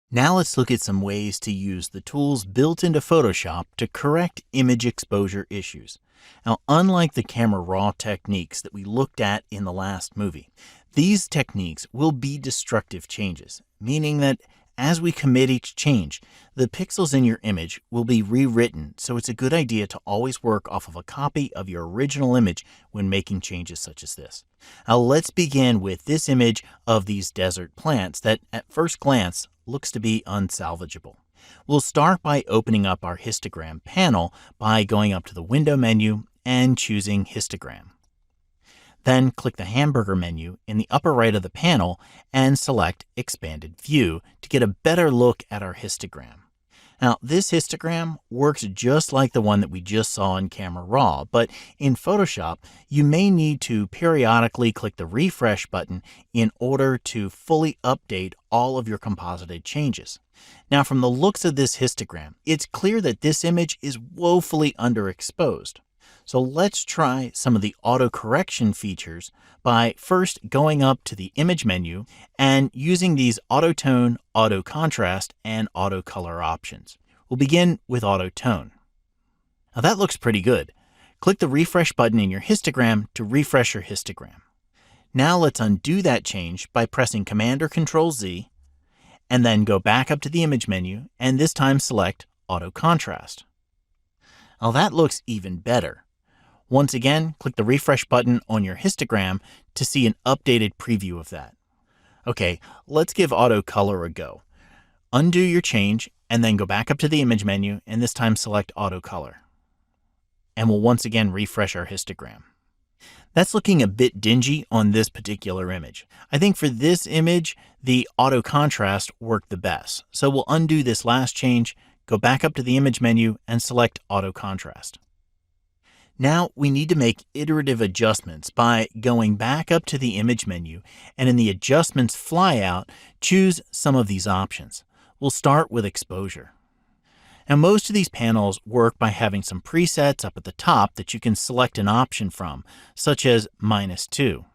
Now let's look at some ways to use the tools built into Photoshop to correct image exposure issues. Now, unlike the camera raw techniques that we looked at in the last movie, these techniques will be destructive changes, meaning that as we commit each change, the pixels in your image will be rewritten, so it's a good idea to always work off of a copy of your original image when making changes such as this. Now let's begin with this image of these desert plants that at first glance looks to be unsalvageable. We'll start by opening up our histogram panel by going up to the window menu and choosing histogram. Then click the hamburger menu in the upper right of the panel and select Expanded View to get a better look at our histogram. Now, this histogram works just like the one that we just saw in Camera Raw, but in Photoshop, you may need to periodically click the refresh button in order to fully update all of your composited changes. Now, from the looks of this histogram, it's clear that this image is woefully underexposed. So let's try some of the auto correction features by first going up to the image menu and using these auto tone, auto contrast, and auto color options. We'll begin with auto tone. Now that looks pretty good. Click the refresh button in your histogram to refresh your histogram. Now let's undo that change by pressing Command or Control Z and then go back up to the image menu and this time select auto contrast. Now that looks even better. Once again, click the refresh button on your histogram to see an updated preview of that. Okay, let's give auto color a go. Undo your change and then go back up to the image menu and this time select auto color. And we'll once again refresh our histogram. That's looking a bit dingy on this particular image. I think for this image, the auto contrast worked the best. So we'll undo this last change, go back up to the image menu and select auto contrast. Now we need to make iterative adjustments by going back up to the image menu and in the adjustments flyout, choose some of these options. We'll start with exposure. Now most of these panels work by having some presets up at the top that you can select an option from, such as -2.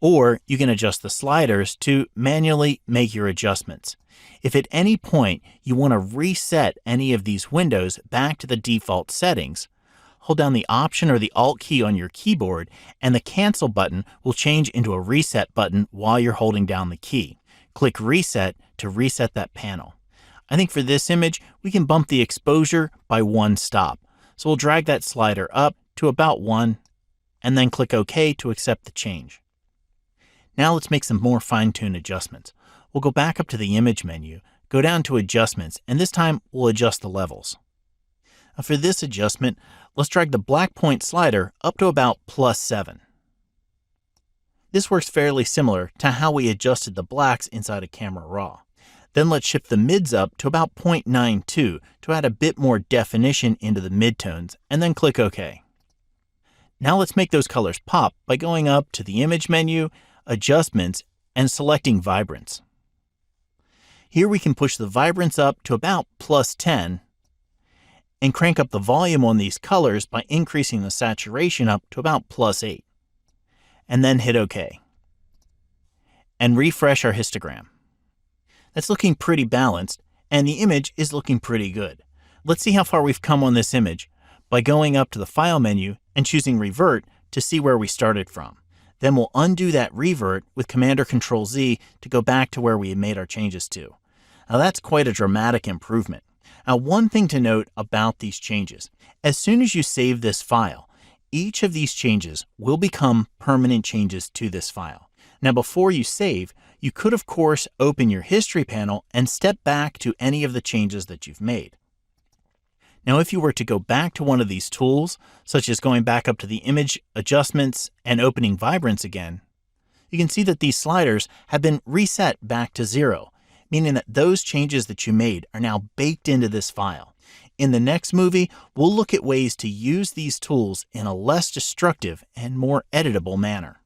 Or you can adjust the sliders to manually make your adjustments. If at any point you want to reset any of these windows back to the default settings, hold down the Option or the Alt key on your keyboard and the Cancel button will change into a Reset button while you're holding down the key. Click Reset to reset that panel. I think for this image, we can bump the exposure by 1 stop. So we'll drag that slider up to about 1 and then click OK to accept the change. Now let's make some more fine-tuned adjustments. We'll go back up to the image menu, go down to Adjustments, and this time we'll adjust the levels. Now for this adjustment, let's drag the black point slider up to about +7. This works fairly similar to how we adjusted the blacks inside of Camera Raw. Then let's shift the mids up to about 0.92 to add a bit more definition into the midtones, and then click OK. Now let's make those colors pop by going up to the image menu, Adjustments, and selecting Vibrance. Here we can push the vibrance up to about +10 and crank up the volume on these colors by increasing the saturation up to about +8. And then hit OK. And refresh our histogram. That's looking pretty balanced, and the image is looking pretty good. Let's see how far we've come on this image by going up to the File menu and choosing Revert to see where we started from. Then we'll undo that revert with Command or Control Z to go back to where we had made our changes to. Now that's quite a dramatic improvement. Now, one thing to note about these changes, as soon as you save this file, each of these changes will become permanent changes to this file. Now, before you save, you could, of course, open your history panel and step back to any of the changes that you've made. Now, if you were to go back to one of these tools, such as going back up to the image adjustments and opening Vibrance again, you can see that these sliders have been reset back to 0. Meaning that those changes that you made are now baked into this file. In the next movie, we'll look at ways to use these tools in a less destructive and more editable manner.